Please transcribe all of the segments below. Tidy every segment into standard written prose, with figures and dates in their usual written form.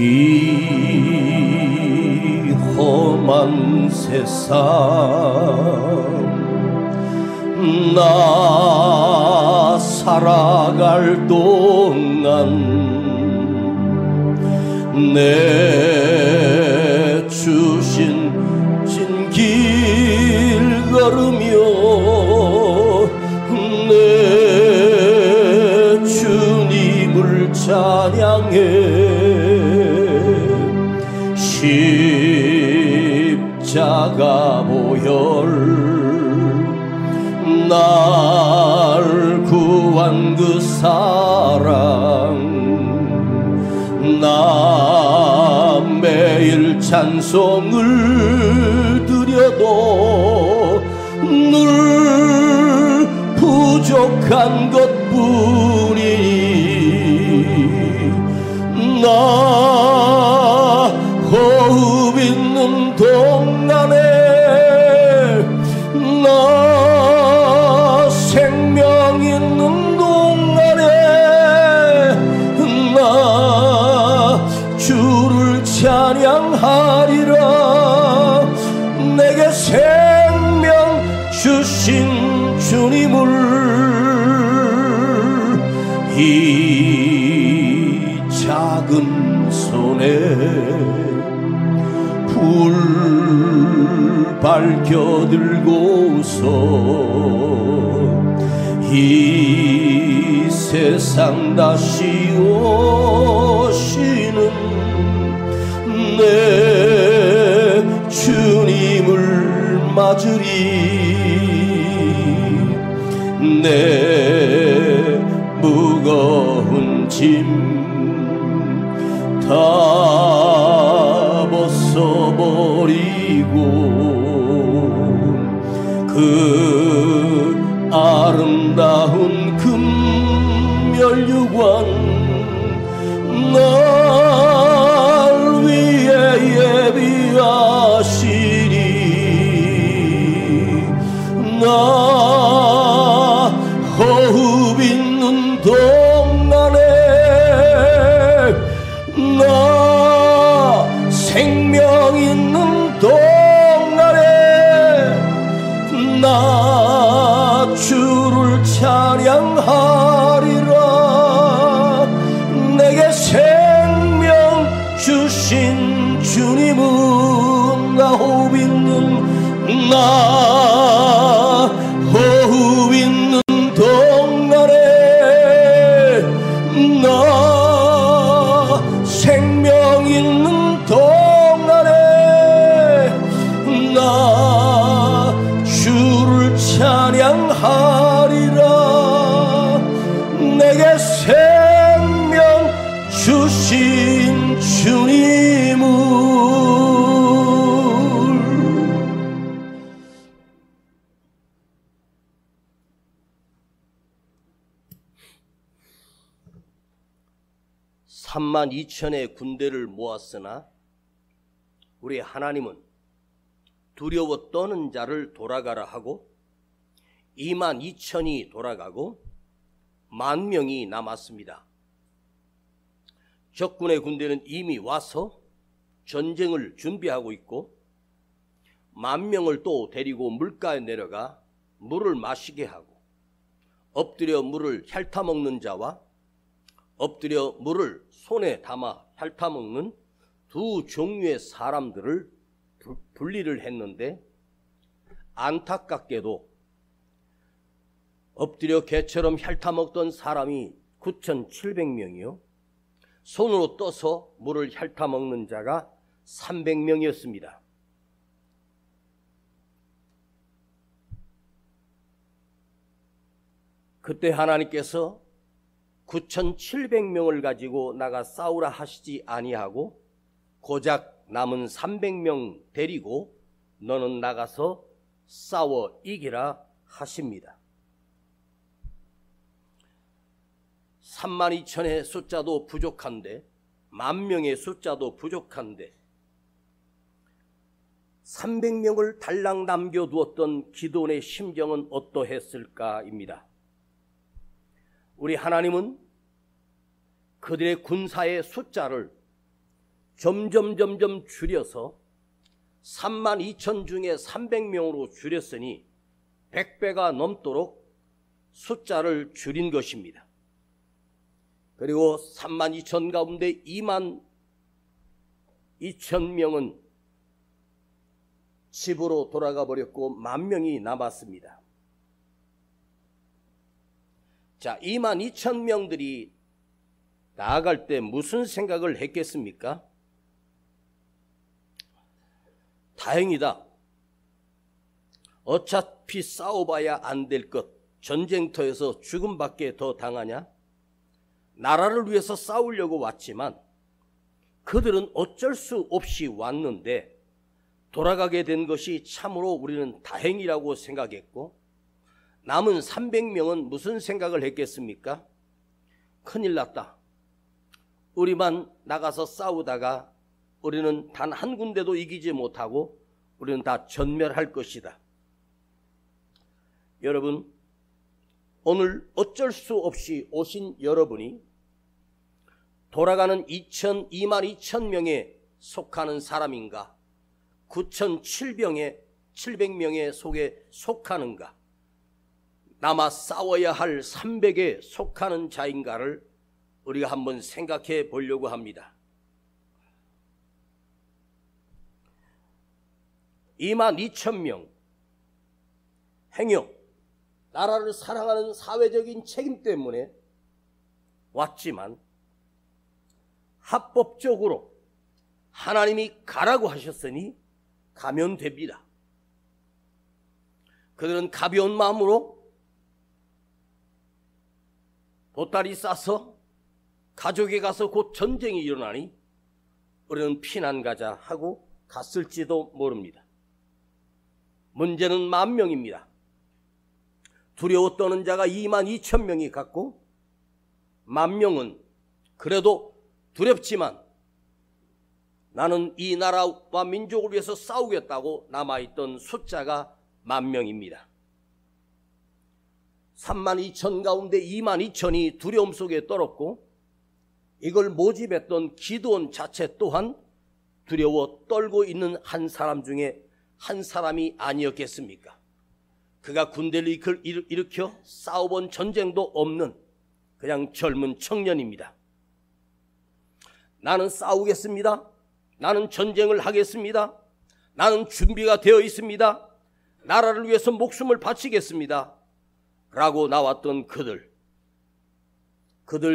이 험한 세상 나 살아갈 동안 내 주신 진 길 걸으며 내 주님을 찬양해. 십자가 보혈 날 구한 그 사랑 나 매일 찬송을 드려도 늘 부족한 것뿐이니 나 호흡 있는 동안에 나 생명 있는 동안에 나 주를 찬양하리라. 내게 생명 주신 주님을 이 작은 손에 불 밝혀 들고서 이 세상 다시 오시는 내 주님을 맞으리. 내 무거운 짐 다 벗어버리고 그 아름다운 금면류관 날 위해 예비하시니 나 호흡 있는 동안에 나 생명 있는 동안에 나 주를 찬양하리라. 내게 생명 주신 주님은 나 호흡 있는 나 호흡 있는 동안에 나 생명 있는 동안에 나 주를 찬양하리라. 내게 생명 주신 주님을 (3만 2천의) 군대를 모았으나 우리 하나님은 두려워 떠는 자를 돌아가라 하고 2만 2천이 돌아가고 10,000명이 남았습니다. 적군의 군대는 이미 와서 전쟁을 준비하고 있고 10,000명을 또 데리고 물가에 내려가 물을 마시게 하고 엎드려 물을 핥아먹는 자와 엎드려 물을 손에 담아 핥아먹는 두 종류의 사람들을 분리를 했는데 안타깝게도 엎드려 개처럼 핥아먹던 사람이 9,700명이요 손으로 떠서 물을 핥아먹는 자가 300명이었습니다. 그때 하나님께서 9,700명을 가지고 나가 싸우라 하시지 아니하고 고작 남은 300명 데리고 너는 나가서 싸워 이기라 하십니다. 32,000의 숫자도 부족한데 10,000명의 숫자도 부족한데 300명을 달랑 남겨두었던 기드온의 심정은 어떠했을까입니다. 우리 하나님은 그들의 군사의 숫자를 점점 줄여서 32,000 중에 300명으로 줄였으니 100배가 넘도록 숫자를 줄인 것입니다. 그리고 32,000 가운데 22,000명은 집으로 돌아가 버렸고 10,000명이 남았습니다. 자, 22,000명들이 나아갈 때 무슨 생각을 했겠습니까? 다행이다. 어차피 싸워봐야 안 될 것, 전쟁터에서 죽음밖에 더 당하냐? 나라를 위해서 싸우려고 왔지만 그들은 어쩔 수 없이 왔는데 돌아가게 된 것이 참으로 우리는 다행이라고 생각했고, 남은 300명은 무슨 생각을 했겠습니까? 큰일 났다. 우리만 나가서 싸우다가 우리는 단 한 군데도 이기지 못하고 우리는 다 전멸할 것이다. 여러분, 오늘 어쩔 수 없이 오신 여러분이 돌아가는 22,000명에 속하는 사람인가, 9,700명의 속에 속하는가, 남아 싸워야 할 300에 속하는 자인가를 우리가 한번 생각해 보려고 합니다. 22,000명, 행여 나라를 사랑하는 사회적인 책임 때문에 왔지만 합법적으로 하나님이 가라고 하셨으니 가면 됩니다. 그들은 가벼운 마음으로 보따리 싸서 가족에 가서 곧 전쟁이 일어나니 우리는 피난 가자 하고 갔을지도 모릅니다. 문제는 10,000명입니다. 두려워 떠는 자가 22,000명이 갔고 10,000명은 그래도 두렵지만 나는 이 나라와 민족을 위해서 싸우겠다고 남아있던 숫자가 10,000명입니다. 32,000 가운데 22,000이 두려움 속에 떨었고, 이걸 모집했던 기드온 자체 또한 두려워 떨고 있는 한 사람 중에 한 사람이 아니었겠습니까? 그가 군대를 일으켜 싸워본 전쟁도 없는 그냥 젊은 청년입니다. 나는 싸우겠습니다. 나는 전쟁을 하겠습니다. 나는 준비가 되어 있습니다. 나라를 위해서 목숨을 바치겠습니다. 라고 나왔던 그들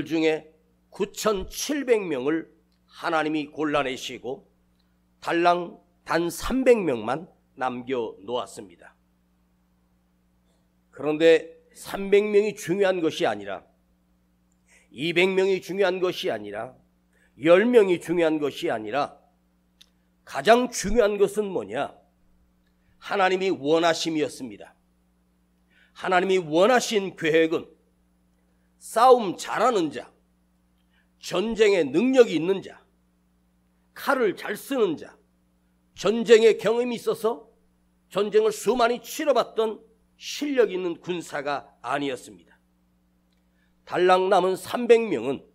중에 9,700명을 하나님이 골라내시고 달랑 단 300명만 남겨놓았습니다. 그런데 300명이 중요한 것이 아니라 200명이 중요한 것이 아니라 10명이 중요한 것이 아니라 가장 중요한 것은 뭐냐? 하나님이 원하심이었습니다. 하나님이 원하신 계획은 싸움 잘하는 자, 전쟁에 능력이 있는 자, 칼을 잘 쓰는 자, 전쟁의 경험이 있어서 전쟁을 수많이 치러봤던 실력 있는 군사가 아니었습니다. 달랑 남은 300명은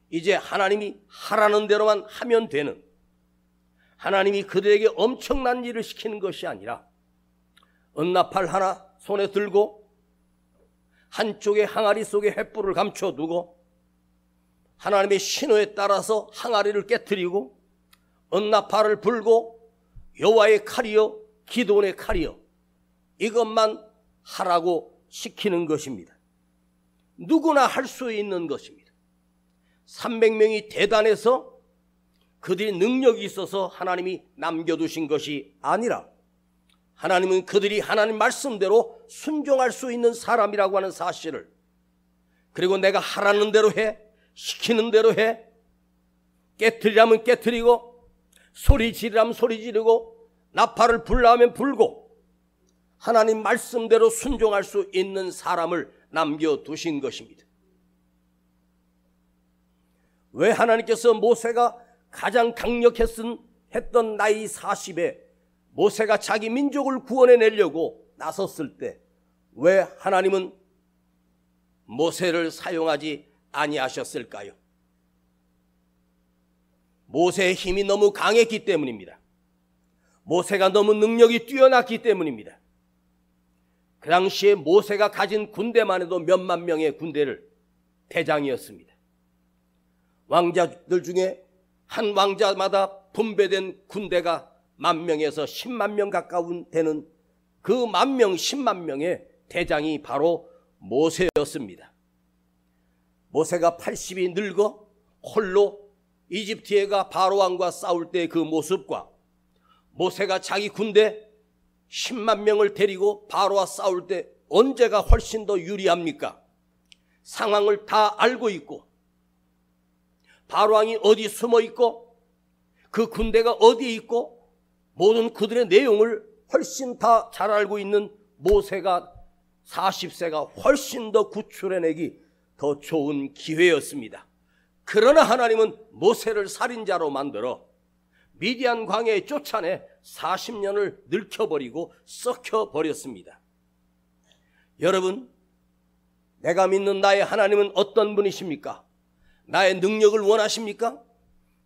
이제 하나님이 하라는 대로만 하면 되는, 하나님이 그들에게 엄청난 일을 시키는 것이 아니라 은나팔 하나 손에 들고 한쪽에 항아리 속에 횃불을 감춰두고 하나님의 신호에 따라서 항아리를 깨뜨리고 은나팔을 불고 여호와의 칼이여 기드온의 칼이여 이것만 하라고 시키는 것입니다. 누구나 할 수 있는 것입니다. 300명이 대단해서 그들이 능력이 있어서 하나님이 남겨두신 것이 아니라 하나님은 그들이 하나님 말씀대로 순종할 수 있는 사람이라고 하는 사실을, 그리고 내가 하라는 대로 해, 시키는 대로 해, 깨트리라면 깨트리고 소리 지르라면 소리 지르고 나팔을 불라면 불고 하나님 말씀대로 순종할 수 있는 사람을 남겨두신 것입니다. 왜 하나님께서 모세가 가장 강력했던 나이 40에 모세가 자기 민족을 구원해내려고 나섰을 때 왜 하나님은 모세를 사용하지 아니하셨을까요? 모세의 힘이 너무 강했기 때문입니다. 모세가 너무 능력이 뛰어났기 때문입니다. 그 당시에 모세가 가진 군대만 해도 몇만 명의 군대를 대장이었습니다. 왕자들 중에 한 왕자마다 분배된 군대가 10,000명에서 10만 명 가까운 되는 그 10,000명, 10만 명의 대장이 바로 모세였습니다. 모세가 80이 늙어 홀로 이집트에가 바로 왕과 싸울 때 그 모습과 모세가 자기 군대 10만 명을 데리고 바로와 싸울 때 언제가 훨씬 더 유리합니까? 상황을 다 알고 있고 바로 왕이 어디 숨어 있고 그 군대가 어디에 있고 모든 그들의 내용을 훨씬 다 잘 알고 있는 모세가 40세가 훨씬 더 구출해내기 더 좋은 기회였습니다. 그러나 하나님은 모세를 살인자로 만들어 미디안 광야에 쫓아내 40년을 늙혀버리고 썩혀버렸습니다. 여러분, 내가 믿는 나의 하나님은 어떤 분이십니까? 나의 능력을 원하십니까?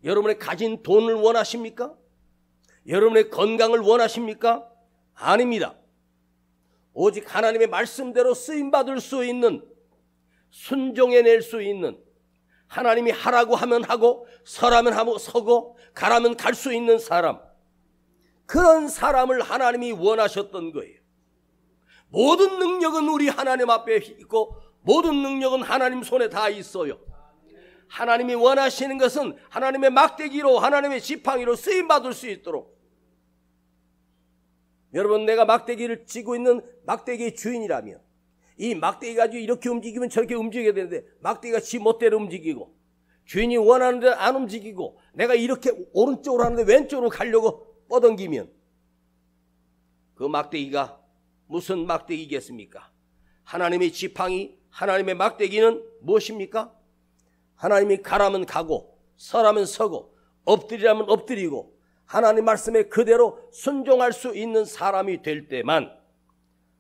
여러분의 가진 돈을 원하십니까? 여러분의 건강을 원하십니까? 아닙니다. 오직 하나님의 말씀대로 쓰임받을 수 있는, 순종해낼 수 있는, 하나님이 하라고 하면 하고 서라면 하고 서고 가라면 갈 수 있는 사람, 그런 사람을 하나님이 원하셨던 거예요. 모든 능력은 우리 하나님 앞에 있고 모든 능력은 하나님 손에 다 있어요. 하나님이 원하시는 것은 하나님의 막대기로, 하나님의 지팡이로 쓰임받을 수 있도록. 여러분, 내가 막대기를 쥐고 있는 막대기의 주인이라면 이 막대기 가지고 이렇게 움직이면 저렇게 움직여야 되는데 막대기가 지 멋대로 움직이고 주인이 원하는 대로 안 움직이고 내가 이렇게 오른쪽으로 하는데 왼쪽으로 가려고 뻗어기면 그 막대기가 무슨 막대기겠습니까? 하나님의 지팡이, 하나님의 막대기는 무엇입니까? 하나님이 가라면 가고 서라면 서고 엎드리라면 엎드리고 하나님 말씀에 그대로 순종할 수 있는 사람이 될 때만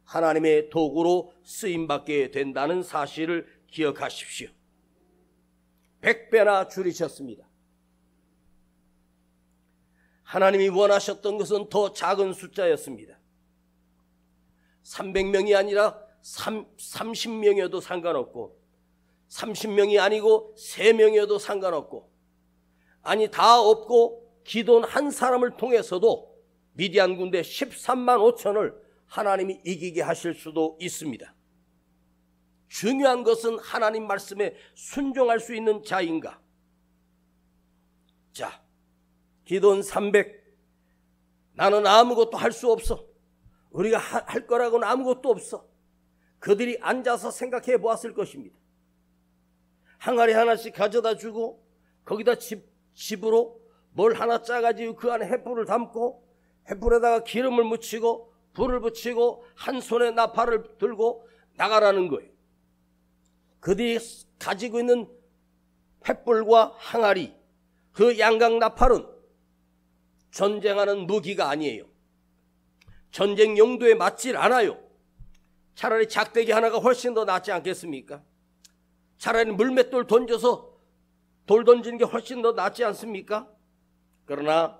하나님의 도구로 쓰임받게 된다는 사실을 기억하십시오. 100배나 줄이셨습니다. 하나님이 원하셨던 것은 더 작은 숫자였습니다. 300명이 아니라 30명이어도 상관없고 30명이 아니고 3명이어도 상관없고 아니 다 없고 기돈 한 사람을 통해서도 미디안 군대 13만 5천을 하나님이 이기게 하실 수도 있습니다. 중요한 것은 하나님 말씀에 순종할 수 있는 자인가. 자, 기돈 300. 나는 아무것도 할 수 없어. 우리가 할 거라고는 아무것도 없어. 그들이 앉아서 생각해 보았을 것입니다. 항아리 하나씩 가져다 주고 거기다 집으로 뭘 하나 짜가지고 그 안에 횃불을 담고 횃불에다가 기름을 묻히고 불을 붙이고 한 손에 나팔을 들고 나가라는 거예요. 그들이 가지고 있는 횃불과 항아리, 그 양각 나팔은 전쟁하는 무기가 아니에요. 전쟁 용도에 맞질 않아요. 차라리 작대기 하나가 훨씬 더 낫지 않겠습니까? 차라리 물맷돌 던져서 돌 던지는 게 훨씬 더 낫지 않습니까? 그러나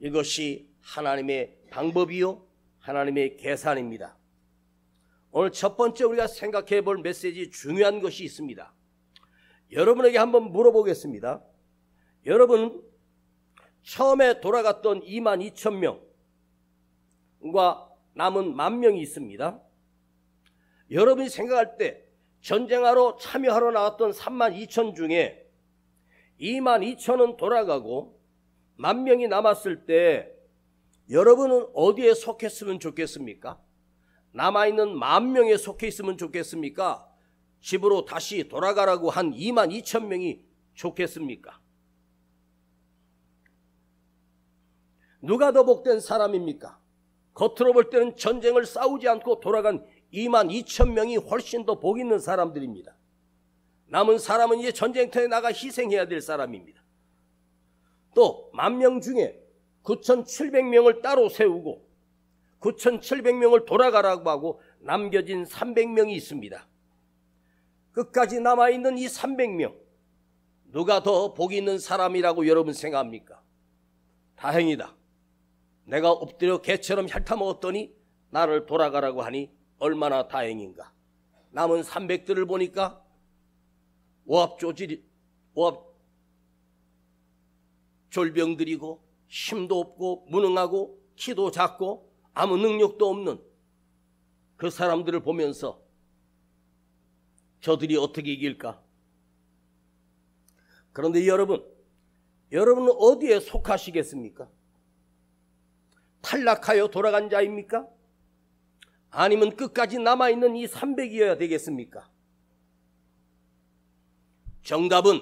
이것이 하나님의 방법이요 하나님의 계산입니다. 오늘 첫 번째 우리가 생각해 볼 메시지, 중요한 것이 있습니다. 여러분에게 한번 물어보겠습니다. 여러분, 처음에 돌아갔던 22,000명과 남은 10,000명이 있습니다. 여러분이 생각할 때 전쟁하러 참여하러 나왔던 32,000 중에 22,000은 돌아가고 10,000명이 남았을 때 여러분은 어디에 속했으면 좋겠습니까? 남아있는 10,000명에 속해 있으면 좋겠습니까? 집으로 다시 돌아가라고 한 22,000명이 좋겠습니까? 누가 더 복된 사람입니까? 겉으로 볼 때는 전쟁을 싸우지 않고 돌아간 22,000명이 훨씬 더 복 있는 사람들입니다. 남은 사람은 이제 전쟁터에 나가 희생해야 될 사람입니다. 또 10,000명 중에 9,700명을 따로 세우고 9,700명을 돌아가라고 하고 남겨진 300명이 있습니다. 끝까지 남아있는 이 300명, 누가 더 복이 있는 사람이라고 여러분 생각합니까? 다행이다. 내가 엎드려 개처럼 핥아먹었더니 나를 돌아가라고 하니 얼마나 다행인가. 남은 300들을 보니까 졸병들이고 힘도 없고 무능하고 키도 작고 아무 능력도 없는 그 사람들을 보면서 저들이 어떻게 이길까? 그런데 여러분은 어디에 속하시겠습니까? 탈락하여 돌아간 자입니까? 아니면 끝까지 남아있는 이 300이어야 되겠습니까? 정답은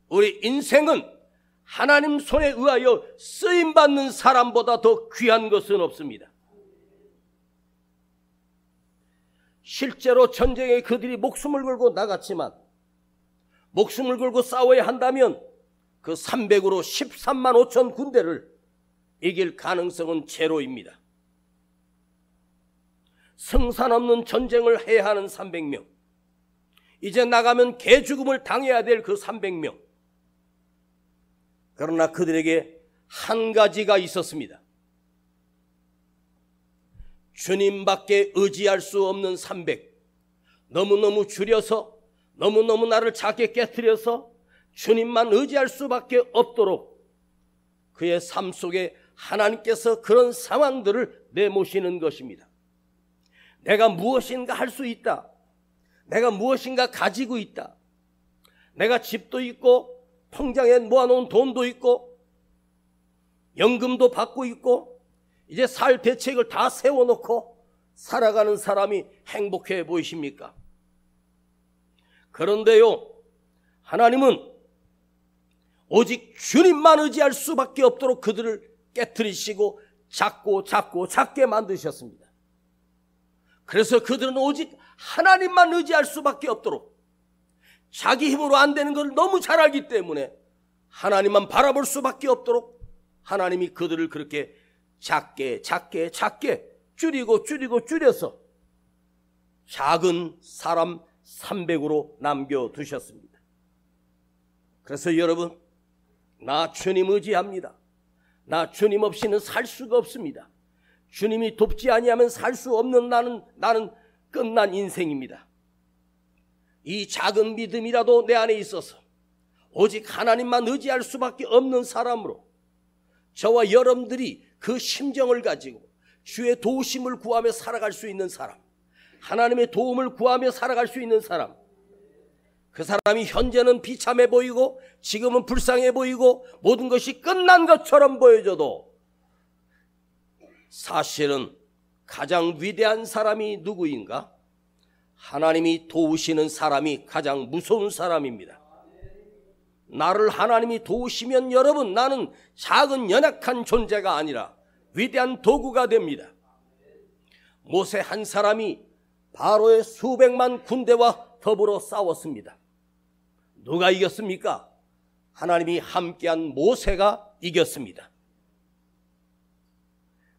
우리 인생은 하나님 손에 의하여 쓰임받는 사람보다 더 귀한 것은 없습니다. 실제로 전쟁에 그들이 목숨을 걸고 나갔지만 목숨을 걸고 싸워야 한다면 그 300으로 13만 5천 군대를 이길 가능성은 제로입니다. 승산 없는 전쟁을 해야 하는 300명, 이제 나가면 개죽음을 당해야 될 그 300명. 그러나 그들에게 한 가지가 있었습니다. 주님밖에 의지할 수 없는 300. 너무너무 줄여서 너무너무 나를 작게 깨트려서 주님만 의지할 수밖에 없도록 그의 삶 속에 하나님께서 그런 상황들을 내모시는 것입니다. 내가 무엇인가 할 수 있다. 내가 무엇인가 가지고 있다. 내가 집도 있고 통장에 모아놓은 돈도 있고 연금도 받고 있고 이제 살 대책을 다 세워놓고 살아가는 사람이 행복해 보이십니까? 그런데요, 하나님은 오직 주님만 의지할 수밖에 없도록 그들을 깨트리시고 작게 만드셨습니다. 그래서 그들은 오직 하나님만 의지할 수밖에 없도록 자기 힘으로 안 되는 걸 너무 잘 알기 때문에 하나님만 바라볼 수밖에 없도록 하나님이 그들을 그렇게 작게 줄여서 작은 사람 300으로 남겨두셨습니다. 그래서 여러분, 나 주님 의지합니다. 나 주님 없이는 살 수가 없습니다. 주님이 돕지 아니하면 살 수 없는 나는 끝난 인생입니다. 이 작은 믿음이라도 내 안에 있어서 오직 하나님만 의지할 수밖에 없는 사람으로 저와 여러분들이 그 심정을 가지고 주의 도우심을 구하며 살아갈 수 있는 사람, 하나님의 도움을 구하며 살아갈 수 있는 사람, 그 사람이 현재는 비참해 보이고 지금은 불쌍해 보이고 모든 것이 끝난 것처럼 보여져도 사실은 가장 위대한 사람이 누구인가? 하나님이 도우시는 사람이 가장 무서운 사람입니다. 나를 하나님이 도우시면 여러분, 나는 작은 연약한 존재가 아니라 위대한 도구가 됩니다. 모세 한 사람이 바로의 수백만 군대와 더불어 싸웠습니다. 누가 이겼습니까? 하나님이 함께한 모세가 이겼습니다.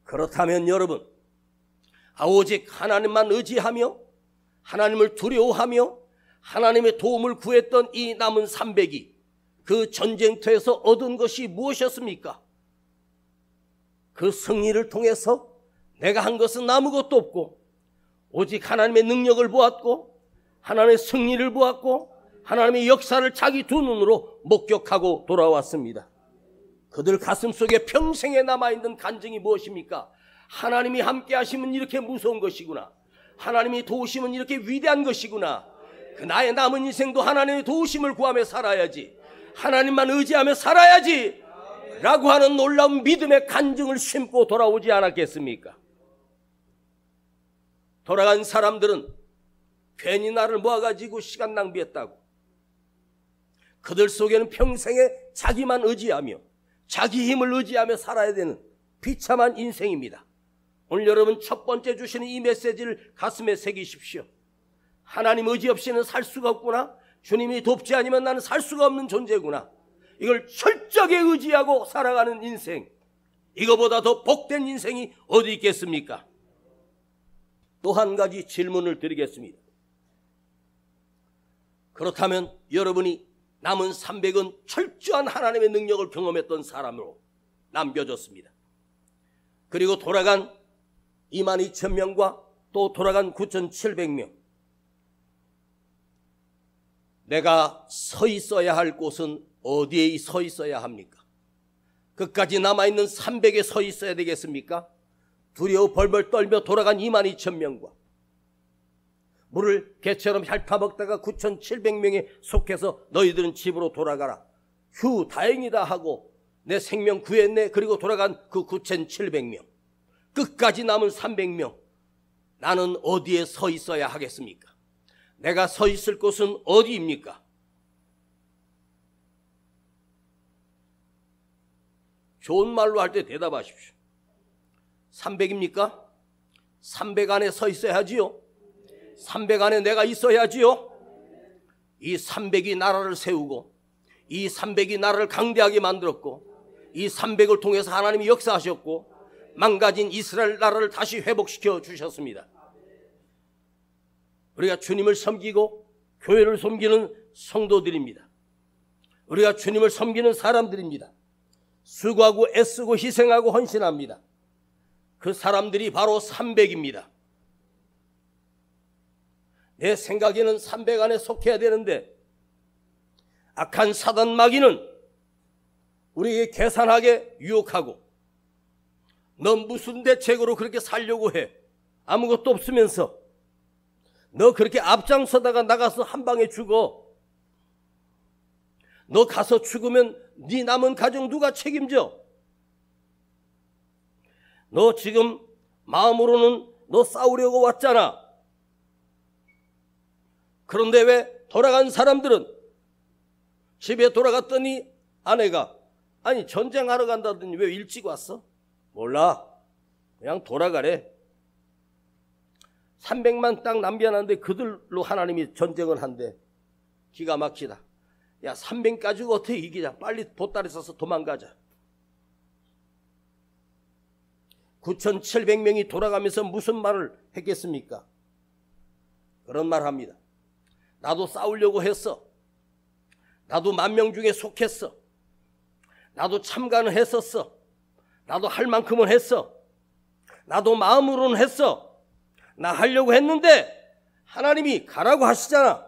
그렇다면 여러분, 오직 하나님만 의지하며 하나님을 두려워하며 하나님의 도움을 구했던 이 남은 300이 그 전쟁터에서 얻은 것이 무엇이었습니까? 그 승리를 통해서 내가 한 것은 아무것도 없고 오직 하나님의 능력을 보았고 하나님의 승리를 보았고 하나님의 역사를 자기 두 눈으로 목격하고 돌아왔습니다. 그들 가슴 속에 평생에 남아있는 간증이 무엇입니까? 하나님이 함께 하시면 이렇게 무서운 것이구나. 하나님이 도우시면 이렇게 위대한 것이구나. 그 나의 남은 인생도 하나님의 도우심을 구하며 살아야지, 하나님만 의지하며 살아야지 라고 하는 놀라운 믿음의 간증을 심고 돌아오지 않았겠습니까? 돌아간 사람들은 괜히 나를 모아가지고 시간 낭비했다고, 그들 속에는 평생에 자기만 의지하며 자기 힘을 의지하며 살아야 되는 비참한 인생입니다. 오늘 여러분 첫 번째 주시는 이 메시지를 가슴에 새기십시오. 하나님 의지 없이는 살 수가 없구나. 주님이 돕지 않으면 나는 살 수가 없는 존재구나. 이걸 철저하게 의지하고 살아가는 인생, 이거보다 더 복된 인생이 어디 있겠습니까? 또 한 가지 질문을 드리겠습니다. 그렇다면 여러분이 남은 300은 철저한 하나님의 능력을 경험했던 사람으로 남겨졌습니다. 그리고 돌아간 22,000명과 또 돌아간 9,700명. 내가 서 있어야 할 곳은 어디에 서 있어야 합니까? 끝까지 남아있는 300에 서 있어야 되겠습니까? 두려워 벌벌 떨며 돌아간 22,000명과 물을 개처럼 핥아먹다가 9,700명에 속해서 너희들은 집으로 돌아가라. 휴, 다행이다 하고 내 생명 구했네. 그리고 돌아간 그 9,700명. 끝까지 남은 300명. 나는 어디에 서 있어야 하겠습니까? 내가 서 있을 곳은 어디입니까? 좋은 말로 할 때 대답하십시오. 300입니까? 300 안에 서 있어야지요. 300 안에 내가 있어야지요. 이 300이 나라를 세우고 이 300이 나라를 강대하게 만들었고 이 300을 통해서 하나님이 역사하셨고 망가진 이스라엘 나라를 다시 회복시켜 주셨습니다. 우리가 주님을 섬기고 교회를 섬기는 성도들입니다. 우리가 주님을 섬기는 사람들입니다. 수고하고 애쓰고 희생하고 헌신합니다. 그 사람들이 바로 300입니다. 내 생각에는 300 안에 속해야 되는데 악한 사단 마귀는 우리에게 계산하게 유혹하고 너 무슨 대책으로 그렇게 살려고 해? 아무것도 없으면서 너 그렇게 앞장서다가 나가서 한 방에 죽어. 너 가서 죽으면 네 남은 가정 누가 책임져? 너 지금 마음으로는 너 싸우려고 왔잖아. 그런데 왜 돌아간 사람들은 집에 돌아갔더니 아내가 아니 전쟁하러 간다더니 왜 일찍 왔어? 몰라. 그냥 돌아가래. 300만 딱 남겨놨는데 그들로 하나님이 전쟁을 한대. 기가 막히다. 야 300 가지고 어떻게 이기자. 빨리 보따리 싸서 도망가자. 9,700명이 돌아가면서 무슨 말을 했겠습니까? 그런 말 합니다. 나도 싸우려고 했어. 나도 10,000명 중에 속했어. 나도 참가는 했었어. 나도 할 만큼은 했어. 나도 마음으로는 했어. 나 하려고 했는데 하나님이 가라고 하시잖아.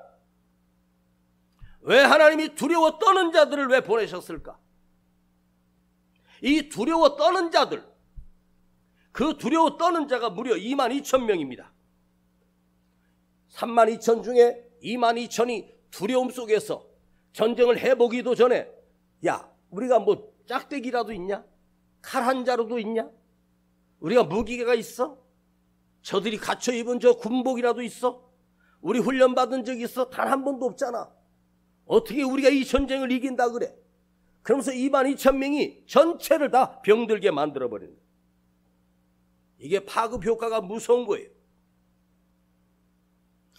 왜 하나님이 두려워 떠는 자들을 왜 보내셨을까? 이 두려워 떠는 자들, 그 두려워 떠는 자가 무려 22,000명입니다. 32,000 중에 22,000이 두려움 속에서 전쟁을 해보기도 전에 야 우리가 뭐 짝대기라도 있냐? 칼 한 자루도 있냐? 우리가 무기가 있어? 저들이 갖춰 입은 저 군복이라도 있어? 우리 훈련받은 적 있어? 단 한 번도 없잖아. 어떻게 우리가 이 전쟁을 이긴다 그래? 그러면서 22,000명이 전체를 다 병들게 만들어버리는 거예요. 이게 파급 효과가 무서운 거예요.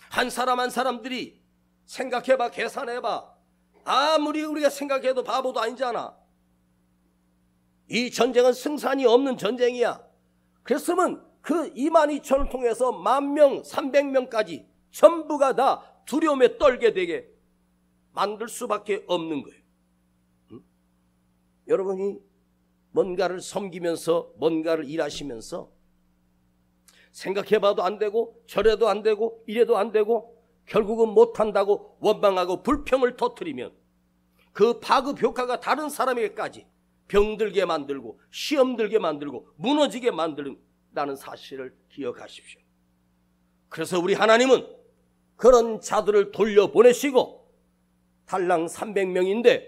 한 사람 한 사람들이 생각해봐, 계산해봐. 아무리 우리가 생각해도 바보도 아니잖아. 이 전쟁은 승산이 없는 전쟁이야. 그랬으면 그 22,000을 통해서 10,000명, 300명까지 전부가 다 두려움에 떨게 되게 만들 수밖에 없는 거예요. 응? 여러분이 뭔가를 섬기면서 뭔가를 일하시면서 생각해봐도 안 되고 저래도 안 되고 이래도 안 되고 결국은 못한다고 원망하고 불평을 터뜨리면 그 파급 효과가 다른 사람에게까지 병들게 만들고 시험 들게 만들고 무너지게 만든다는 사실을 기억하십시오. 그래서 우리 하나님은 그런 자들을 돌려보내시고 달랑 300명인데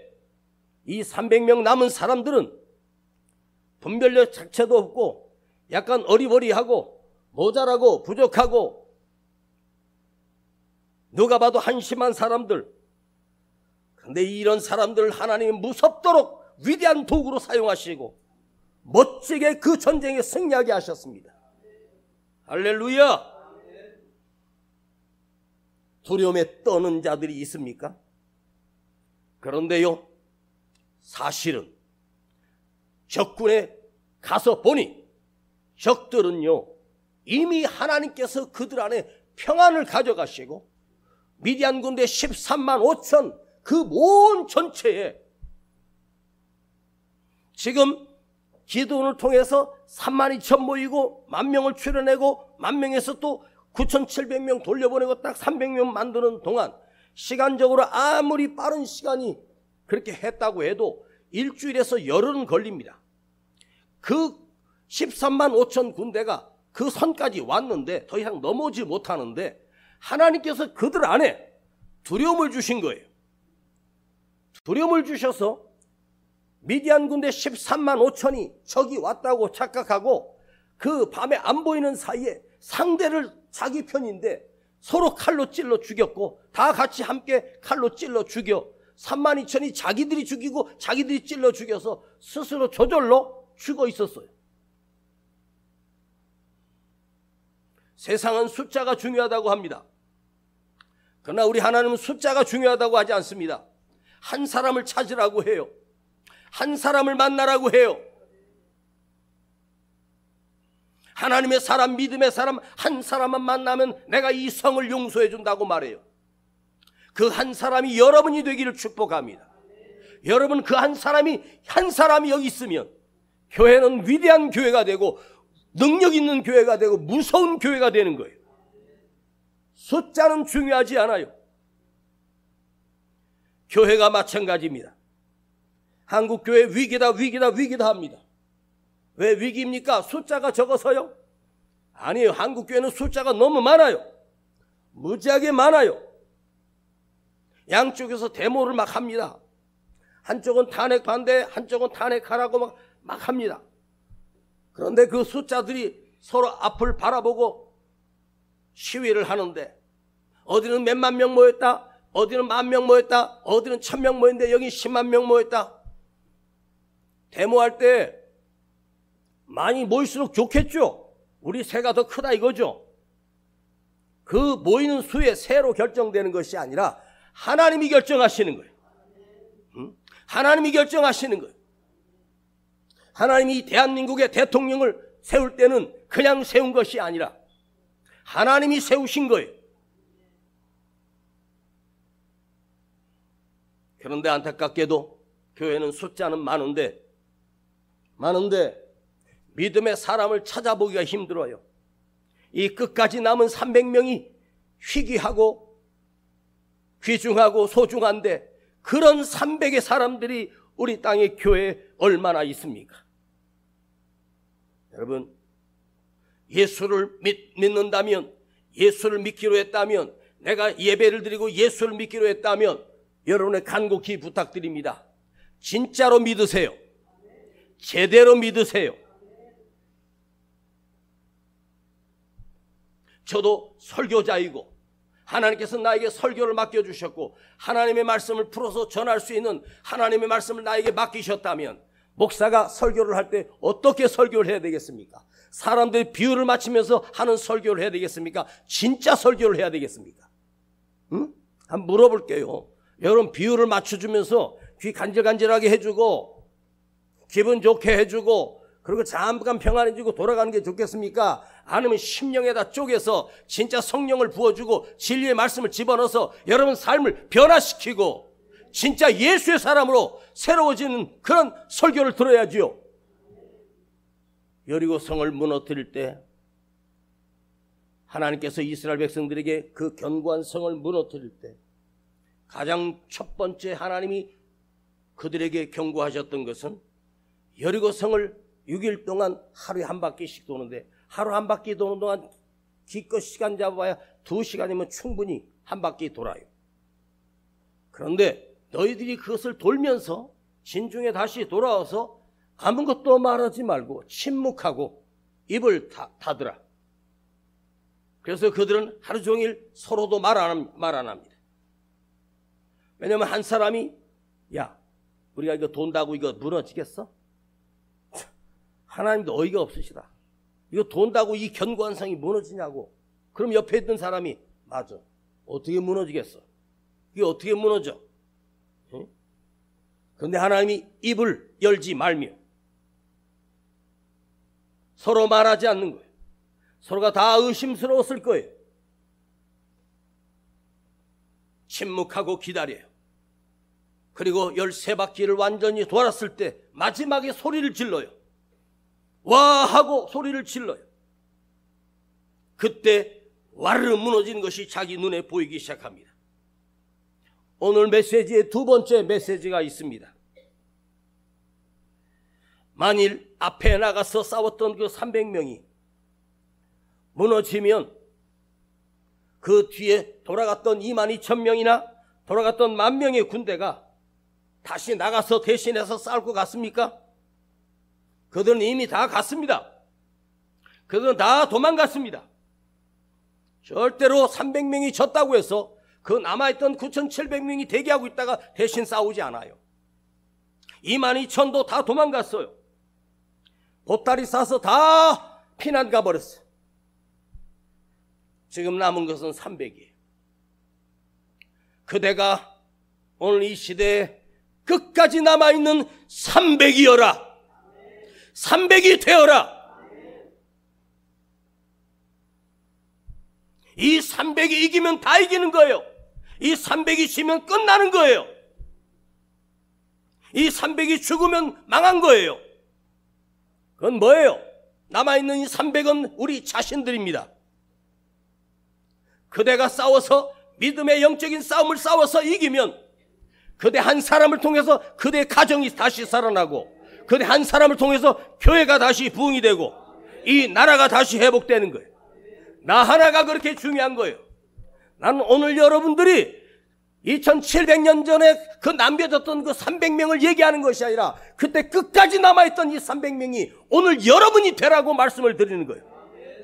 이 300명 남은 사람들은 분별력 자체도 없고 약간 어리버리하고 모자라고 부족하고 누가 봐도 한심한 사람들. 그런데 이런 사람들을 하나님이 무섭도록 위대한 도구로 사용하시고 멋지게 그 전쟁에 승리하게 하셨습니다. 할렐루야. 두려움에 떠는 자들이 있습니까? 그런데요, 사실은 적군에 가서 보니 적들은요 이미 하나님께서 그들 안에 평안을 가져가시고 미디안 군대 13만 5천 그 모은 전체에 지금 기도원을 통해서 32,000 모이고 10,000명을 출연하고 10,000명에서 또 9,700명 돌려보내고 딱 300명 만드는 동안 시간적으로 아무리 빠른 시간이 그렇게 했다고 해도 일주일에서 열흘은 걸립니다. 그 13만 5천 군대가 그 선까지 왔는데 더 이상 넘어오지 못하는데 하나님께서 그들 안에 두려움을 주신 거예요. 두려움을 주셔서 미디안 군대 13만 5천이 적이 왔다고 착각하고 그 밤에 안 보이는 사이에 상대를 자기 편인데 서로 칼로 찔러 죽였고 다 같이 함께 칼로 찔러 죽여 3만 2천이 자기들이 죽이고 자기들이 찔러 죽여서 스스로 저절로 죽어 있었어요. 세상은 숫자가 중요하다고 합니다. 그러나 우리 하나님은 숫자가 중요하다고 하지 않습니다. 한 사람을 찾으라고 해요. 한 사람을 만나라고 해요. 하나님의 사람, 믿음의 사람 한 사람만 만나면 내가 이 성을 용서해 준다고 말해요. 그 한 사람이 여러분이 되기를 축복합니다. 여러분 그 한 사람이 여기 있으면 교회는 위대한 교회가 되고 능력 있는 교회가 되고 무서운 교회가 되는 거예요. 숫자는 중요하지 않아요. 교회가 마찬가지입니다. 한국교회 위기다 합니다. 왜 위기입니까? 숫자가 적어서요? 아니에요. 한국교회는 숫자가 너무 많아요. 무지하게 많아요. 양쪽에서 데모를 막 합니다. 한쪽은 탄핵 반대, 한쪽은 탄핵하라고 막 합니다. 그런데 그 숫자들이 서로 앞을 바라보고 시위를 하는데 어디는 몇만 명 모였다, 어디는 10,000명 모였다, 어디는 1,000명 모였는데 여기 10만 명 모였다. 데모할 때 많이 모일수록 좋겠죠. 우리 세가 더 크다 이거죠. 그 모이는 수의 세로 결정되는 것이 아니라 하나님이 결정하시는 거예요. 하나님이 결정하시는 거예요. 하나님이 대한민국의 대통령을 세울 때는 그냥 세운 것이 아니라 하나님이 세우신 거예요. 그런데 안타깝게도 교회는 숫자는 많은데 믿음의 사람을 찾아보기가 힘들어요. 이 끝까지 남은 300명이 희귀하고 귀중하고 소중한데 그런 300의 사람들이 우리 땅의 교회에 얼마나 있습니까? 여러분, 예수를 믿는다면, 예수를 믿기로 했다면, 내가 예배를 드리고 예수를 믿기로 했다면 여러분의 간곡히 부탁드립니다. 진짜로 믿으세요. 제대로 믿으세요. 저도 설교자이고 하나님께서 나에게 설교를 맡겨주셨고 하나님의 말씀을 풀어서 전할 수 있는 하나님의 말씀을 나에게 맡기셨다면 목사가 설교를 할 때 어떻게 설교를 해야 되겠습니까? 사람들이 비유를 맞추면서 하는 설교를 해야 되겠습니까? 진짜 설교를 해야 되겠습니까? 한번 물어볼게요. 여러분 비유를 맞춰주면서 귀 간질간질하게 해주고 기분 좋게 해주고 그리고 잠깐 평안해지고 돌아가는 게 좋겠습니까? 아니면 심령에다 쪼개서 진짜 성령을 부어주고 진리의 말씀을 집어넣어서 여러분 삶을 변화시키고 진짜 예수의 사람으로 새로워지는 그런 설교를 들어야지요. 여리고 성을 무너뜨릴 때 하나님께서 이스라엘 백성들에게 그 견고한 성을 무너뜨릴 때 가장 첫 번째 하나님이 그들에게 경고하셨던 것은 여리고 성을 6일 동안 하루에 한 바퀴씩 도는데 하루 한 바퀴 도는 동안 기껏 시간 잡아야 2시간이면 충분히 한 바퀴 돌아요. 그런데 너희들이 그것을 돌면서 진중에 다시 돌아와서 아무것도 말하지 말고 침묵하고 입을 닫으라. 그래서 그들은 하루 종일 서로도 말 안 합니다. 왜냐하면 한 사람이 야 우리가 이거 돈다고 이거 무너지겠어? 하나님도 어이가 없으시다. 이거 돈다고 이 견고한 성이 무너지냐고. 그럼 옆에 있던 사람이 맞아. 어떻게 무너지겠어? 이게 어떻게 무너져? 그런데 하나님이 입을 열지 말며 서로 말하지 않는 거예요. 서로가 다 의심스러웠을 거예요. 침묵하고 기다려요. 그리고 13바퀴를 완전히 돌았을 때 마지막에 소리를 질러요. 와 하고 소리를 질러요. 그때 와르르 무너지는 것이 자기 눈에 보이기 시작합니다. 오늘 메시지의 두 번째 메시지가 있습니다. 만일 앞에 나가서 싸웠던 그 300명이 무너지면 그 뒤에 돌아갔던 22,000명이나 돌아갔던 10,000명의 군대가 다시 나가서 대신해서 싸울 것 같습니까? 그들은 이미 다 갔습니다. 그들은 다 도망갔습니다. 절대로 300명이 졌다고 해서 그 남아있던 9,700명이 대기하고 있다가 대신 싸우지 않아요. 22,000도 다 도망갔어요. 보따리 싸서 다 피난 가버렸어요. 지금 남은 것은 300이에요. 그대가 오늘 이 시대에 끝까지 남아있는 300이여라. 300이 되어라. 이 300이 이기면 다 이기는 거예요. 이 300이 지면 끝나는 거예요. 이 300이 죽으면 망한 거예요. 그건 뭐예요? 남아있는 이 300은 우리 자신들입니다. 그대가 싸워서 믿음의 영적인 싸움을 싸워서 이기면 그대 한 사람을 통해서 그대의 가정이 다시 살아나고 그대 한 사람을 통해서 교회가 다시 부흥이 되고 이 나라가 다시 회복되는 거예요. 나 하나가 그렇게 중요한 거예요. 나는 오늘 여러분들이 2700년 전에 그 남겨졌던 그 300명을 얘기하는 것이 아니라 그때 끝까지 남아있던 이 300명이 오늘 여러분이 되라고 말씀을 드리는 거예요.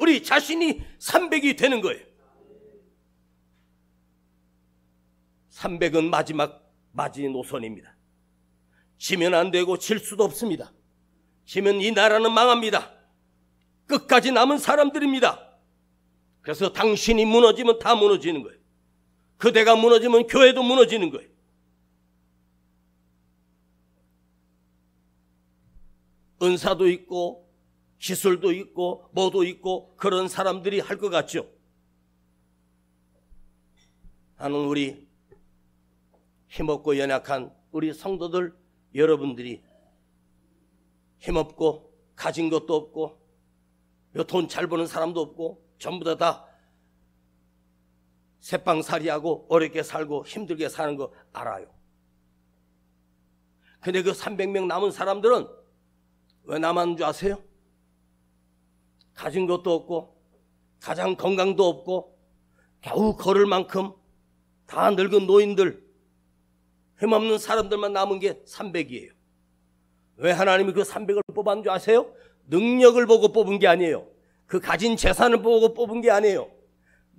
우리 자신이 300이 되는 거예요. 300은 마지막 마지노선입니다. 지면 안 되고 질 수도 없습니다. 지면 이 나라는 망합니다. 끝까지 남은 사람들입니다. 그래서 당신이 무너지면 다 무너지는 거예요. 그대가 무너지면 교회도 무너지는 거예요. 은사도 있고 기술도 있고 뭐도 있고 그런 사람들이 할 것 같죠. 나는 우리 힘없고 연약한 우리 성도들 여러분들이 힘없고 가진 것도 없고 돈 잘 버는 사람도 없고 전부 다 새빵살이하고 어렵게 살고 힘들게 사는 거 알아요. 근데 그 300명 남은 사람들은 왜 남았는 줄 아세요? 가진 것도 없고 가장 건강도 없고 겨우 걸을 만큼 다 늙은 노인들 힘없는 사람들만 남은 게 300이에요. 왜 하나님이 그 300을 뽑았는 줄 아세요? 능력을 보고 뽑은 게 아니에요. 그 가진 재산을 보고 뽑은 게 아니에요.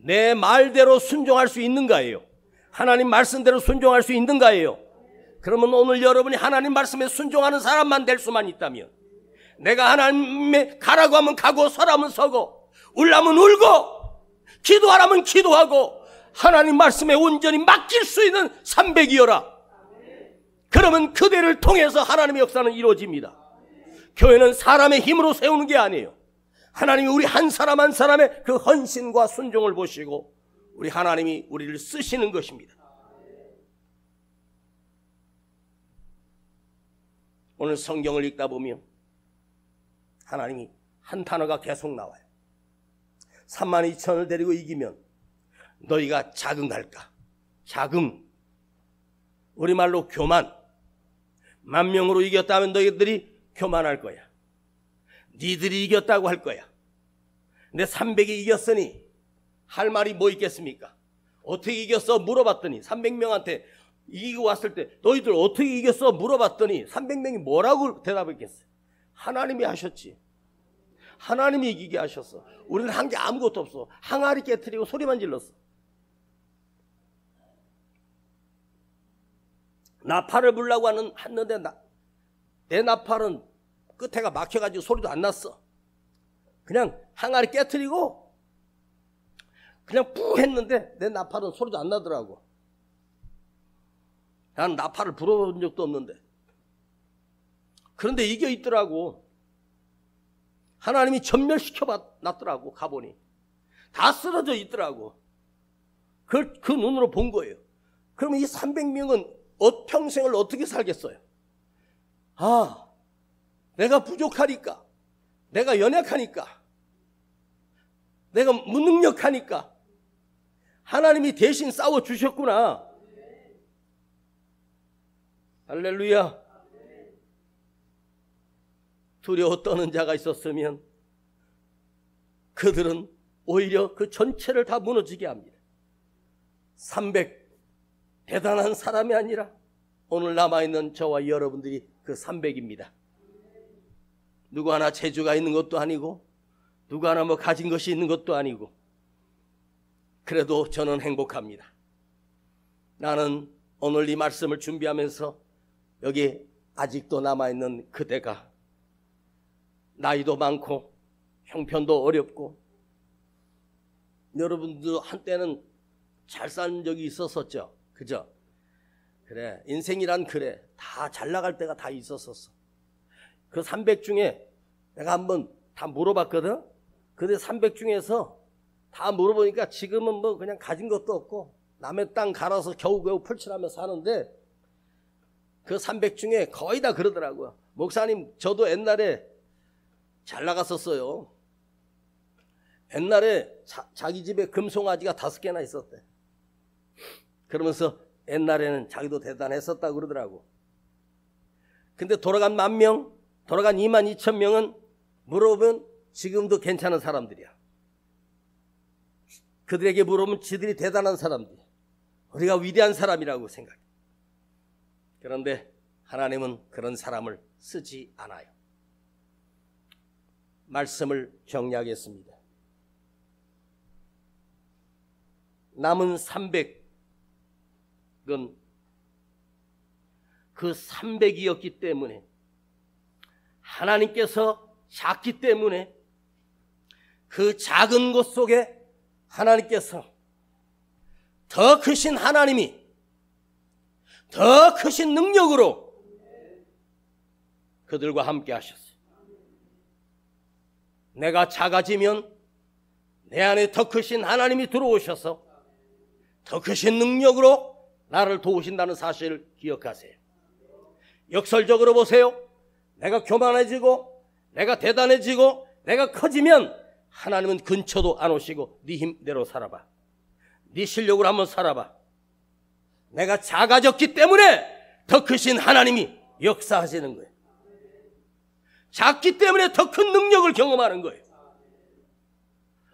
내 말대로 순종할 수 있는가예요. 하나님 말씀대로 순종할 수 있는가예요. 그러면 오늘 여러분이 하나님 말씀에 순종하는 사람만 될 수만 있다면, 내가 하나님의 가라고 하면 가고 서라면 서고 울라면 울고 기도하라면 기도하고 하나님 말씀에 온전히 맡길 수 있는 300이여라. 그러면 그대를 통해서 하나님의 역사는 이루어집니다. 교회는 사람의 힘으로 세우는 게 아니에요. 하나님이 우리 한 사람 한 사람의 그 헌신과 순종을 보시고 우리 하나님이 우리를 쓰시는 것입니다. 오늘 성경을 읽다 보면 하나님이 한 단어가 계속 나와요. 32,000을 데리고 이기면 너희가 자긍할까? 자긍, 우리말로 교만. 10,000명으로 이겼다면 너희들이 교만할 거야. 니들이 이겼다고 할 거야. 근데 300이 이겼으니 할 말이 뭐 있겠습니까? 어떻게 이겼어? 물어봤더니 300명한테 이기고 왔을 때 너희들 어떻게 이겼어? 물어봤더니 300명이 뭐라고 대답했겠어요? 하나님이 하셨지. 하나님이 이기게 하셨어. 우리는 한 게 아무것도 없어. 항아리 깨트리고 소리만 질렀어. 나팔을 불라고 했는데 내 나팔은 끝에가 막혀가지고 소리도 안 났어. 그냥 항아리 깨트리고 그냥 뿌 했는데 내 나팔은 소리도 안 나더라고. 난 나팔을 불어본 적도 없는데. 그런데 이겨 있더라고. 하나님이 전멸시켜 놨더라고. 가보니 다 쓰러져 있더라고. 그 눈으로 본 거예요. 그러면 이 300명은 평생을 어떻게 살겠어요? 내가 부족하니까, 내가 연약하니까, 내가 무능력하니까 하나님이 대신 싸워주셨구나. 할렐루야. 두려워 떠는 자가 있었으면 그들은 오히려 그 전체를 다 무너지게 합니다. 300 대단한 사람이 아니라 오늘 남아있는 저와 여러분들이 그 300입니다. 누구 하나 재주가 있는 것도 아니고 누구 하나 뭐 가진 것이 있는 것도 아니고, 그래도 저는 행복합니다. 나는 오늘 이 말씀을 준비하면서 여기 아직도 남아있는 그대가 나이도 많고 형편도 어렵고, 여러분도 한때는 잘 산 적이 있었었죠. 그죠? 그래, 인생이란 그래. 다 잘 나갈 때가 다 있었었어. 그 300 중에 내가 한번 다 물어봤거든. 근데 300 중에서 다 물어보니까 지금은 뭐 그냥 가진 것도 없고 남의 땅 갈아서 겨우겨우 풀칠하며 사는데, 그 300 중에 거의 다 그러더라고요. 목사님, 저도 옛날에 잘 나갔었어요. 옛날에 자기 집에 금송아지가 5개나 있었대. 그러면서 옛날에는 자기도 대단했었다고 그러더라고. 근데 돌아간 10,000명, 돌아간 22,000명은 물어보면 지금도 괜찮은 사람들이야. 그들에게 물어보면 지들이 대단한 사람들이야. 우리가 위대한 사람이라고 생각해. 그런데 하나님은 그런 사람을 쓰지 않아요. 말씀을 정리하겠습니다. 남은 300은 그 300이었기 때문에, 하나님께서 작기 때문에 그 작은 것 속에 하나님께서 더 크신 하나님이 더 크신 능력으로 그들과 함께 하셨어요. 내가 작아지면 내 안에 더 크신 하나님이 들어오셔서 더 크신 능력으로 나를 도우신다는 사실을 기억하세요. 역설적으로 보세요. 내가 교만해지고 내가 대단해지고 내가 커지면 하나님은 근처도 안 오시고 네 힘대로 살아봐, 네 실력으로 한번 살아봐. 내가 작아졌기 때문에 더 크신 하나님이 역사하시는 거예요. 작기 때문에 더 큰 능력을 경험하는 거예요.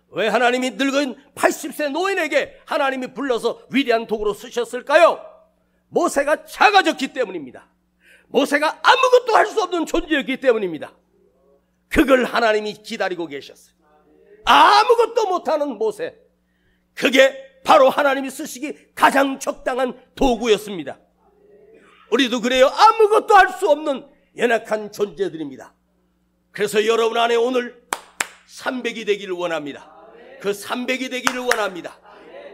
왜 하나님이 늙은 80세 노인에게 하나님이 불러서 위대한 도구로 쓰셨을까요? 모세가 작아졌기 때문입니다. 모세가 아무것도 할 수 없는 존재였기 때문입니다. 그걸 하나님이 기다리고 계셨어요. 아무것도 못하는 모세, 그게 바로 하나님이 쓰시기 가장 적당한 도구였습니다. 우리도 그래요. 아무것도 할 수 없는 연약한 존재들입니다. 그래서 여러분 안에 오늘 300이 되기를 원합니다. 그 300이 되기를 원합니다.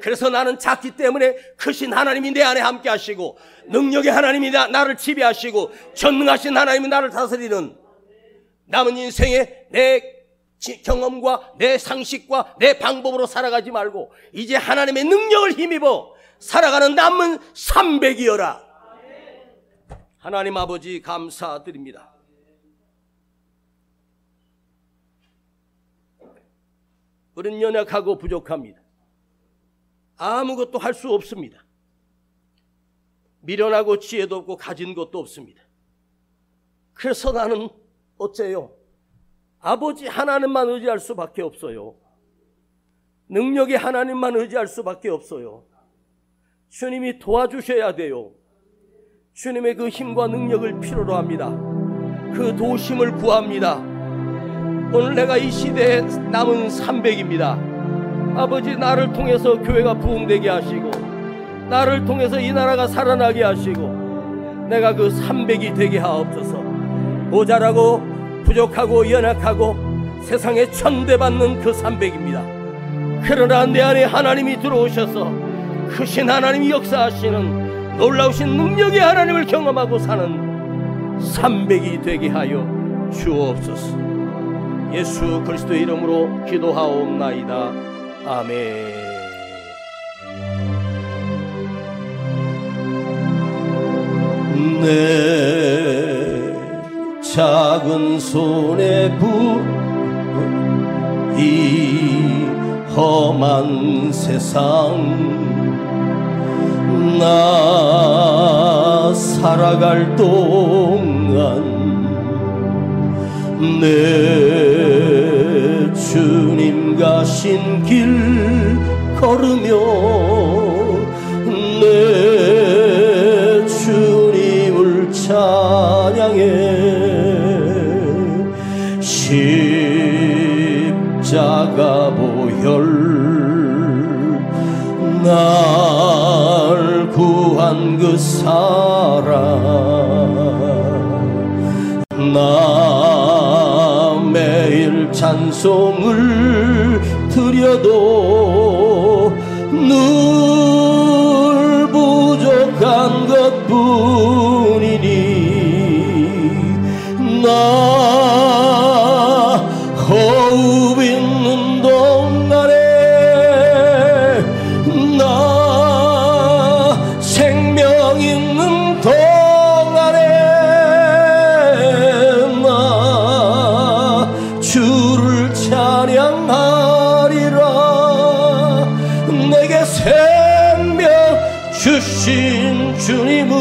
그래서 나는 작기 때문에 크신 하나님이 내 안에 함께 하시고, 능력의 하나님이 나를 지배하시고, 전능하신 하나님이 나를 다스리는 남은 인생에 내 경험과 내 상식과 내 방법으로 살아가지 말고 이제 하나님의 능력을 힘입어 살아가는 남은 300이여라. 하나님 아버지 감사드립니다. 우리는 연약하고 부족합니다. 아무것도 할 수 없습니다. 미련하고 지혜도 없고 가진 것도 없습니다. 그래서 나는 어째요? 아버지 하나님만 의지할 수밖에 없어요. 능력의 하나님만 의지할 수밖에 없어요. 주님이 도와주셔야 돼요. 주님의 그 힘과 능력을 필요로 합니다. 그 도우심을 구합니다. 오늘 내가 이 시대에 남은 300입니다. 아버지, 나를 통해서 교회가 부흥되게 하시고, 나를 통해서 이 나라가 살아나게 하시고, 내가 그 300이 되게 하옵소서. 모자라고 부족하고 연약하고 세상에 천대받는 그 300입니다. 그러나 내 안에 하나님이 들어오셔서 크신 하나님이 역사하시는 놀라우신 능력의 하나님을 경험하고 사는 300이 되게 하여 주옵소서. 예수 그리스도의 이름으로 기도하옵나이다. 아멘. 내 작은 손에 이 험한 세상 나 살아갈 동안 내 주님 가신 길 걸으며 내 주님을 찬양해 십자가 보혈 날 구한 그 사랑 나 매일 찬송을 드려도 늘 부족한 것뿐이니 나 호흡 있는 동안에 나 생명 있는 동안에 나 주를 찬양하리라 내게 생명 주신 주님을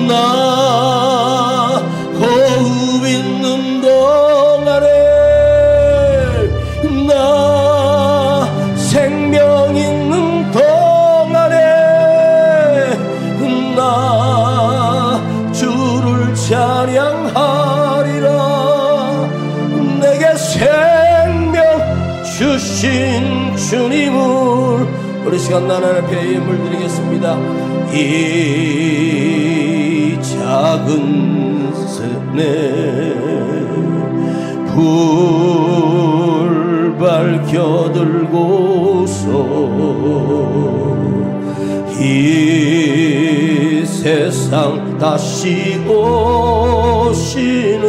나 호흡 있는 동안에 나 생명 있는 동안에 나 주를 찬양하리라 내게 생명 주신 주님을 우리 시간 나는 앞에 물드리겠습니다. 이 작은 손에 불 밝혀 들고서 이 세상 다시 오시는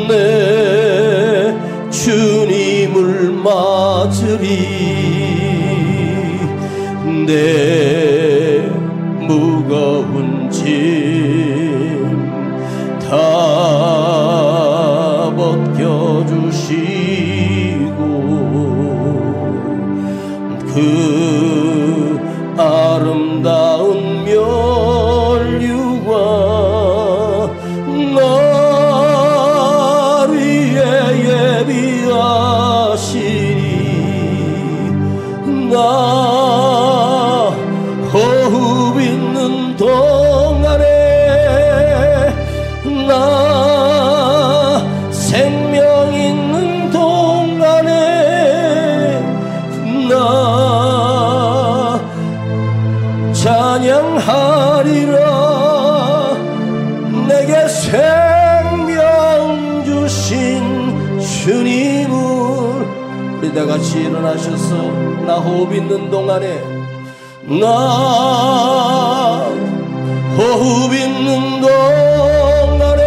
내 주님을 맞으리 내 무거운 짐 다 벗겨주시고 그 아름다운 면류관 날 위해 예비하시니 나 호흡 있는 동안에 나 생명 있는 동안에 나 찬양하리라 내게 생명 주신 주님을 우리 다 같이 일어나셔서 나 호흡 있는 동안에 나 호흡 있는 동안에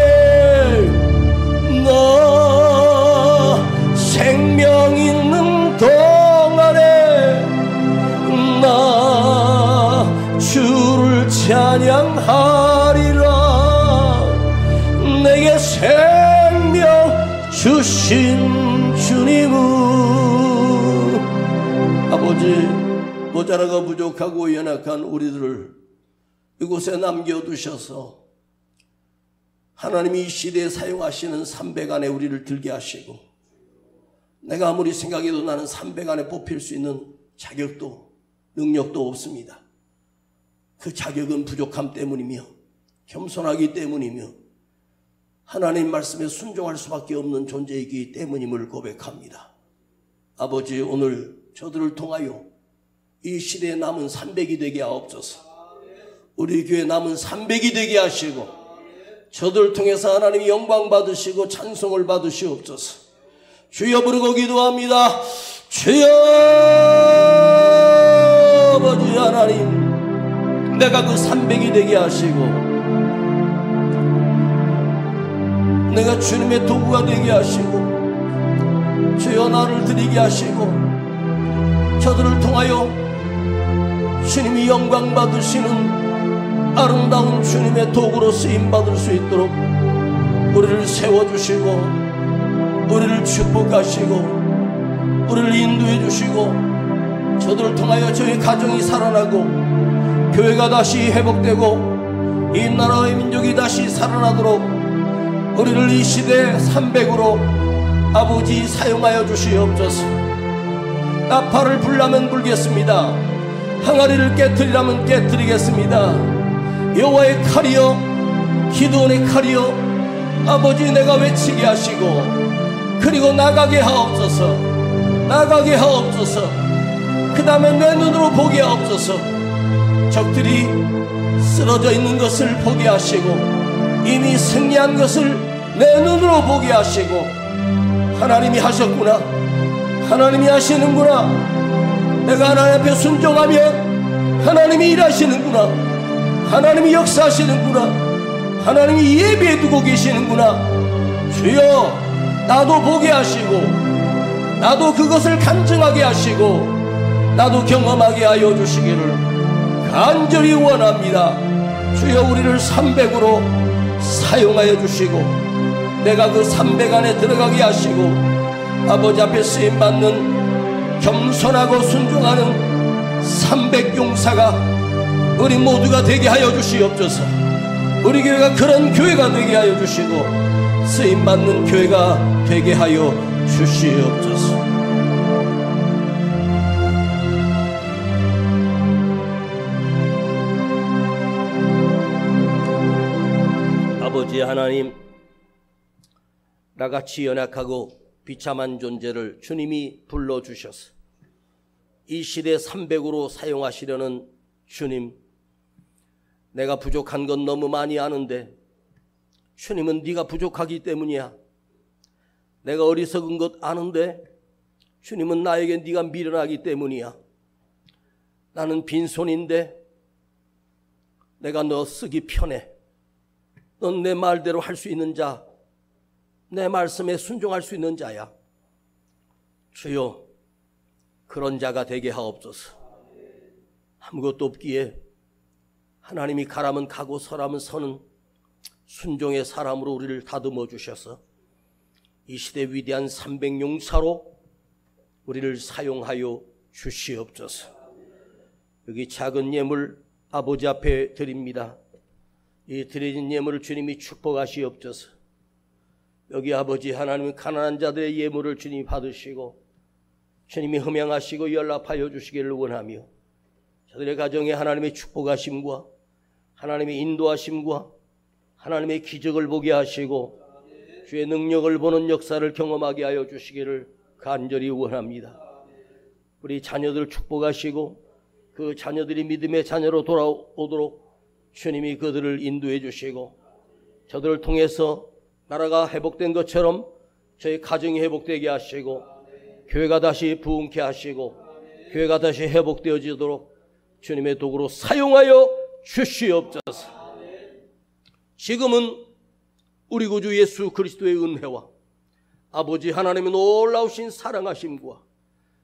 나 생명 있는 동안에 나 주를 찬양하리라 내게 생명 주신 주님을 아버지 모자라고 부족하고 연약한 우리들을 이곳에 남겨두셔서 하나님이 이 시대에 사용하시는 300 안에 우리를 들게 하시고 내가 아무리 생각해도 나는 300 안에 뽑힐 수 있는 자격도 능력도 없습니다. 그 자격은 부족함 때문이며 겸손하기 때문이며 하나님 말씀에 순종할 수밖에 없는 존재이기 때문임을 고백합니다. 아버지 오늘 저들을 통하여 이 시대에 남은 300이 되게 하옵소서. 우리 교회 남은 300이 되게 하시고 저들을 통해서 하나님이 영광 받으시고 찬송을 받으시옵소서. 주여 부르고 기도합니다. 주여 아버지 하나님 내가 그 300이 되게 하시고 내가 주님의 도구가 되게 하시고 주여 나를 드리게 하시고 저들을 통하여 주님이 영광 받으시는 아름다운 주님의 도구로 쓰임 받을 수 있도록 우리를 세워주시고 우리를 축복하시고 우리를 인도해 주시고 저들을 통하여 저희 가정이 살아나고 교회가 다시 회복되고 이 나라의 민족이 다시 살아나도록 우리를 이 시대 300으로 아버지 사용하여 주시옵소서. 나팔을 불라면 불겠습니다. 항아리를 깨트리라면 깨트리겠습니다. 여호와의 칼이여 기드온의 칼이여 아버지 내가 외치게 하시고 그리고 나가게 하옵소서. 나가게 하옵소서. 그 다음에 내 눈으로 보게 하옵소서. 적들이 쓰러져 있는 것을 보게 하시고 이미 승리한 것을 내 눈으로 보게 하시고 하나님이 하셨구나. 하나님이 하시는구나. 내가 하나님 앞에 순종하면 하나님이 일하시는구나. 하나님이 역사하시는구나. 하나님이 예비해 두고 계시는구나. 주여 나도 보게 하시고 나도 그것을 간증하게 하시고 나도 경험하게 하여 주시기를 간절히 원합니다. 주여 우리를 300으로 사용하여 주시고 내가 그 300 안에 들어가게 하시고 아버지 앞에 쓰임받는 겸손하고 순종하는 300 용사가 우리 모두가 되게 하여 주시옵소서. 우리 교회가 그런 교회가 되게 하여 주시고 쓰임받는 교회가 되게 하여 주시옵소서. 아버지 하나님, 나같이 연약하고 비참한 존재를 주님이 불러주셔서 이 시대 300으로 사용하시려는 주님, 내가 부족한 건 너무 많이 아는데 주님은 네가 부족하기 때문이야. 내가 어리석은 것 아는데 주님은 나에게 네가 미련하기 때문이야. 나는 빈손인데 내가 너 쓰기 편해. 넌 내 말대로 할 수 있는 자, 내 말씀에 순종할 수 있는 자야. 주여 그런 자가 되게 하옵소서. 아무것도 없기에 하나님이 가라면 가고 서라면 서는 순종의 사람으로 우리를 다듬어 주셔서 이 시대 위대한 300용사로 우리를 사용하여 주시옵소서. 여기 작은 예물 아버지 앞에 드립니다. 이 드려진 예물을 주님이 축복하시옵소서. 여기 아버지 하나님은 가난한 자들의 예물을 주님이 받으시고 주님이 흠양하시고 연락하여 주시기를 원하며 저들의 가정에 하나님의 축복하심과 하나님의 인도하심과 하나님의 기적을 보게 하시고 주의 능력을 보는 역사를 경험하게 하여 주시기를 간절히 원합니다. 우리 자녀들 축복하시고 그 자녀들이 믿음의 자녀로 돌아오도록 주님이 그들을 인도해 주시고 저들을 통해서 나라가 회복된 것처럼 저희 가정이 회복되게 하시고 교회가 다시 부흥케 하시고 교회가 다시 회복되어지도록 주님의 도구로 사용하여 주시옵소서. 지금은 우리 구주 예수 그리스도의 은혜와 아버지 하나님의 놀라우신 사랑하심과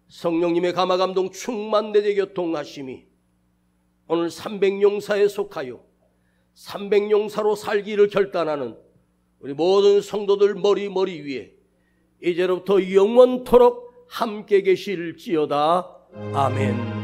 성령님의 감화감동 충만 내재 교통하심이 오늘 300용사에 속하여 300용사로 살기를 결단하는 우리 모든 성도들 머리 위에 이제로부터 영원토록 함께 계실지어다. 아멘.